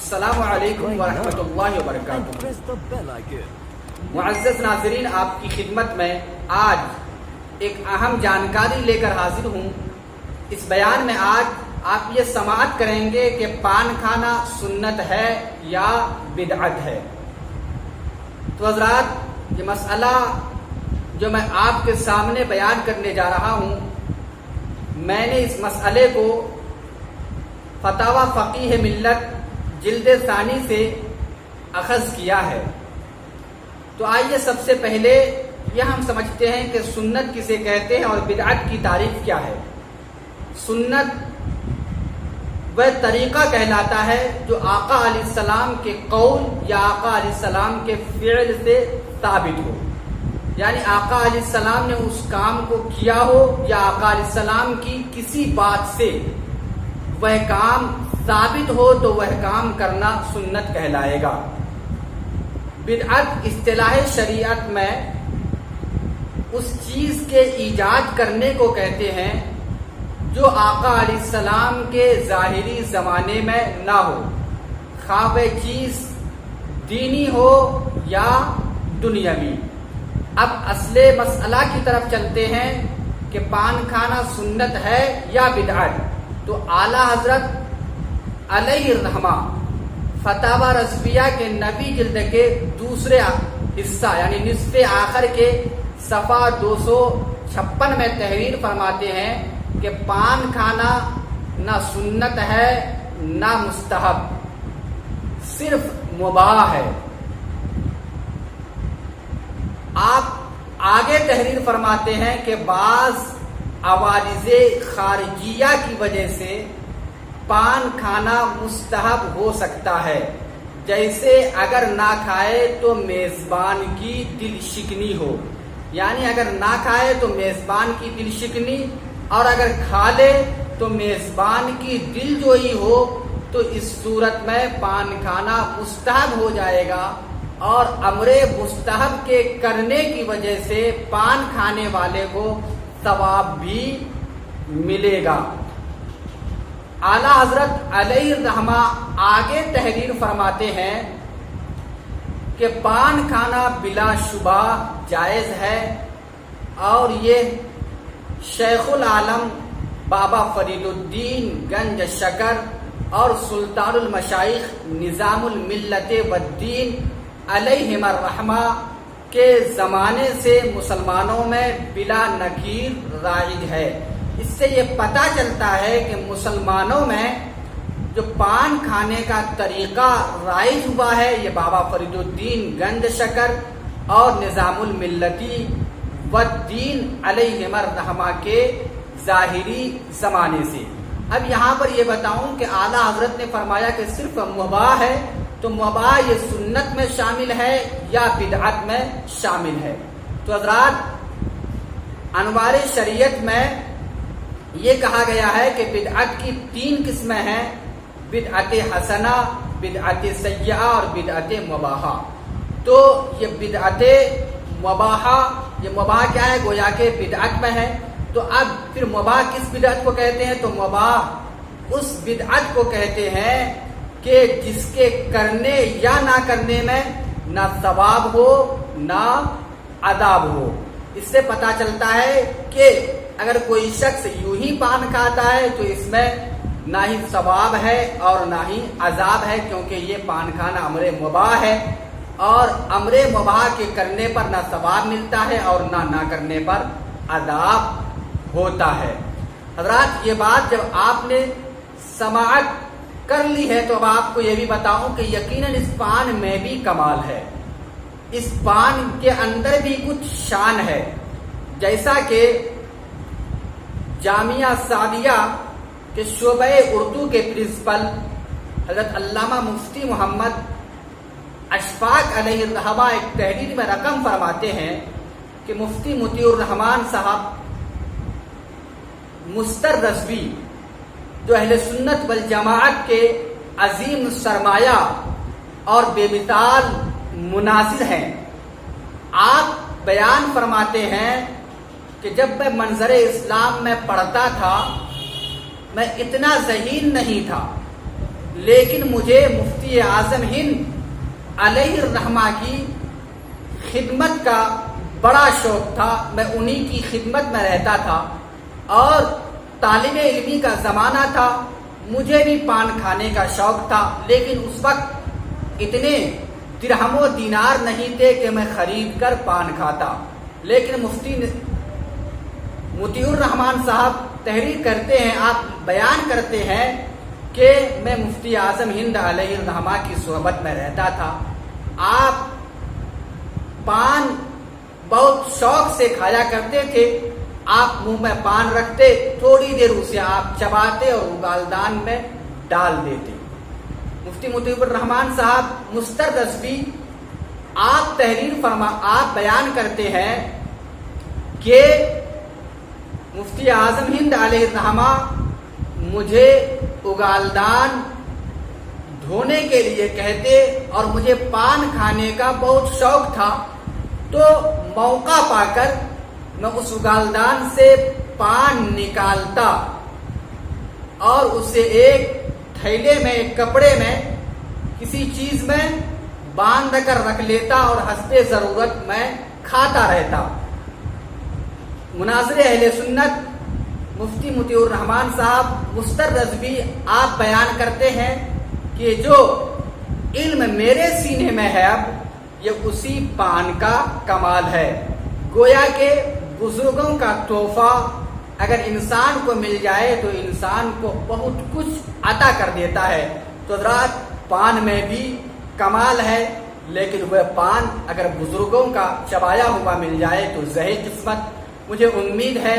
السلام علیکم ورحمۃ اللہ وبرکاتہ۔ معزز ناظرین، آپ کی خدمت میں آج ایک اہم جانکاری لے کر حاضر ہوں۔ اس بیان میں آج آپ یہ سماعت کریں گے کہ پان کھانا سنت ہے یا بدعت ہے۔ تو حضرات، یہ مسئلہ جو میں آپ کے سامنے بیان کرنے جا رہا ہوں، میں نے اس مسئلے کو فتاوی فقیہ ملت جلد ثانی سے اخذ کیا ہے۔ تو آئیے سب سے پہلے یہ ہم سمجھتے ہیں کہ سنت کسے کہتے ہیں اور بدعت کی تعریف کیا ہے۔ سنت وہ طریقہ کہلاتا ہے جو آقا علیہ السلام کے قول یا آقا علیہ السلام کے فعل سے ثابت ہو، یعنی آقا علیہ السلام نے اس کام کو کیا ہو یا آقا علیہ السلام کی کسی بات سے وہ کام ثابت ہو تو وہ کام کرنا سنت کہلائے گا۔ بدعت اصطلاح شریعت میں اس چیز کے ایجاد کرنے کو کہتے ہیں جو آقا علیہ السلام کے ظاہری زمانے میں نہ ہو، خواہ وہ چیز دینی ہو یا دنیاوی۔ اب اصل مسئلہ کی طرف چلتے ہیں کہ پان کھانا سنت ہے یا بدعت۔ تو اعلیٰ حضرت علیہ الرحمہ فتاوی رضویہ کے 90 جلد کے دوسرے حصہ یعنی نصف آخر کے صفحہ 256 میں تحریر فرماتے ہیں کہ پان کھانا نہ سنت ہے نہ مستحب، صرف مباح ہے۔ آپ آگے تحریر فرماتے ہیں کہ بعض عوارض خارجیہ کی وجہ سے پان کھانا مستحب ہو سکتا ہے، جیسے اگر نہ کھائے تو میزبان کی دل شکنی ہو، یعنی اگر نہ کھائے تو میزبان کی دل شکنی، اور اگر کھا لے تو میزبان کی دل جوئی ہو، تو اس صورت میں پان کھانا مستحب ہو جائے گا، اور امر مستحب کے کرنے کی وجہ سے پان کھانے والے کو ثواب بھی ملے گا۔ اعلیٰ حضرت علیہ الرحمہ آگے تحریر فرماتے ہیں کہ پان کھانا بلا شبہ جائز ہے، اور یہ شیخ العالم بابا فرید الدین گنج شکر اور سلطان المشائخ نظام الملت والدین علیہم الرحمہ کے زمانے سے مسلمانوں میں بلا نکیر رائج ہے۔ اس سے یہ پتہ چلتا ہے کہ مسلمانوں میں جو پان کھانے کا طریقہ رائج ہوا ہے یہ بابا فرید الدین گنج شکر اور نظام الملتی والدین علیہم الرحمہ کے ظاہری زمانے سے۔ اب یہاں پر یہ بتاؤں کہ اعلیٰ حضرت نے فرمایا کہ صرف مباح ہے، تو مباح یہ سنت میں شامل ہے یا بدعت میں شامل ہے؟ تو حضرات، انوار شریعت میں یہ کہا گیا ہے کہ بدعت کی 3 قسمیں ہیں: بدعت حسنہ، بدعت سیئہ اور بدعت مباحہ۔ تو یہ بدعت مباحہ، یہ مباح کیا ہے؟ گویا کہ بدعت میں ہے۔ تو اب پھر مباح کس بدعت کو کہتے ہیں؟ تو مباح اس بدعت کو کہتے ہیں کہ جس کے کرنے یا نہ کرنے میں نہ ثواب ہو نہ عذاب ہو۔ اس سے پتہ چلتا ہے کہ اگر کوئی شخص یوں ہی پان کھاتا ہے تو اس میں نہ ہی ثواب ہے اور نہ ہی عذاب ہے، کیونکہ یہ پان کھانا امر مباح ہے، اور امر مباح کے کرنے پر نہ ثواب ملتا ہے اور نہ کرنے پر عذاب ہوتا ہے۔ حضرات، یہ بات جب آپ نے سماعت کر لی ہے تو اب آپ کو یہ بھی بتاؤں کہ یقیناً اس پان میں بھی کمال ہے، اس پان کے اندر بھی کچھ شان ہے۔ جیسا کہ جامعہ سعدیہ کے شعبہ اردو کے پرنسپل حضرت علامہ مفتی محمد اشفاق علیہ الرحمہ ایک تحریر میں رقم فرماتے ہیں کہ مفتی مطیع الرحمان صاحب مستر رضوی جو اہل سنت والجماعت کے عظیم سرمایہ اور بے مثال مناظر ہیں، آپ بیان فرماتے ہیں کہ جب میں منظر اسلام میں پڑھتا تھا میں اتنا ذہین نہیں تھا، لیکن مجھے مفتی اعظم ہند علیہ الرحمہ کی خدمت کا بڑا شوق تھا. میں انہی کی خدمت میں رہتا تھا اور طالب علمی کا زمانہ تھا. مجھے بھی پان کھانے کا شوق تھا, لیکن اس وقت اتنے درہم و دینار نہیں تھے کہ میں خرید کر پان کھاتا. لیکن مفتی مطیع الرحمان صاحب تحریر کرتے ہیں, آپ بیان کرتے ہیں کہ میں مفتی اعظم ہند علیہ الرحمہ کی صحبت میں رہتا تھا. آپ پان بہت شوق سے کھایا کرتے تھے. آپ منہ میں پان رکھتے, تھوڑی دیر اسے آپ چباتے اور اگالدان میں ڈال دیتے. مفتی مطیع الرحمان صاحب مسترد آپ آپ بیان کرتے ہیں کہ مفتی اعظم ہند علیہ الرحمہ مجھے اگالدان دھونے کے لیے کہتے اور مجھے پان کھانے کا بہت شوق تھا. تو موقع پا کر میں اس اگالدان سے پان نکالتا اور اسے ایک تھیلے میں, ایک کپڑے میں, کسی چیز میں باندھ کر رکھ لیتا اور حسب ضرورت میں کھاتا رہتا. مناظر اہل سنت مفتی مطیع الرحمان صاحب مسترد آپ بیان کرتے ہیں کہ جو علم میرے سینے میں ہے اب, یہ اسی پان کا کمال ہے. گویا کہ بزرگوں کا تحفہ اگر انسان کو مل جائے تو انسان کو بہت کچھ عطا کر دیتا ہے. تو حضرات, پان میں بھی کمال ہے, لیکن وہ پان اگر بزرگوں کا چبایا ہوا مل جائے تو زہر قسمت. مجھے امید ہے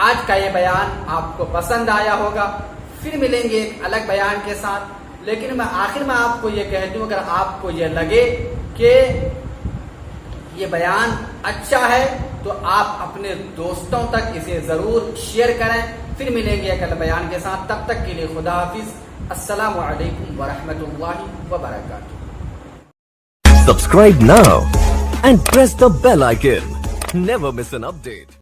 آج کا یہ بیان آپ کو پسند آیا ہوگا. پھر ملیں گے ایک الگ بیان کے ساتھ. لیکن میں آخر میں آپ کو یہ کہہ دوں, اگر آپ کو یہ لگے کہ یہ بیان اچھا ہے تو آپ اپنے دوستوں تک اسے ضرور شیئر کریں. پھر ملیں گے ایک الگ بیان کے ساتھ. تب تک کے لیے خدا حافظ. السلام علیکم ورحمۃ اللہ وبرکاتہ. Subscribe now and press the bell icon. Never miss an update.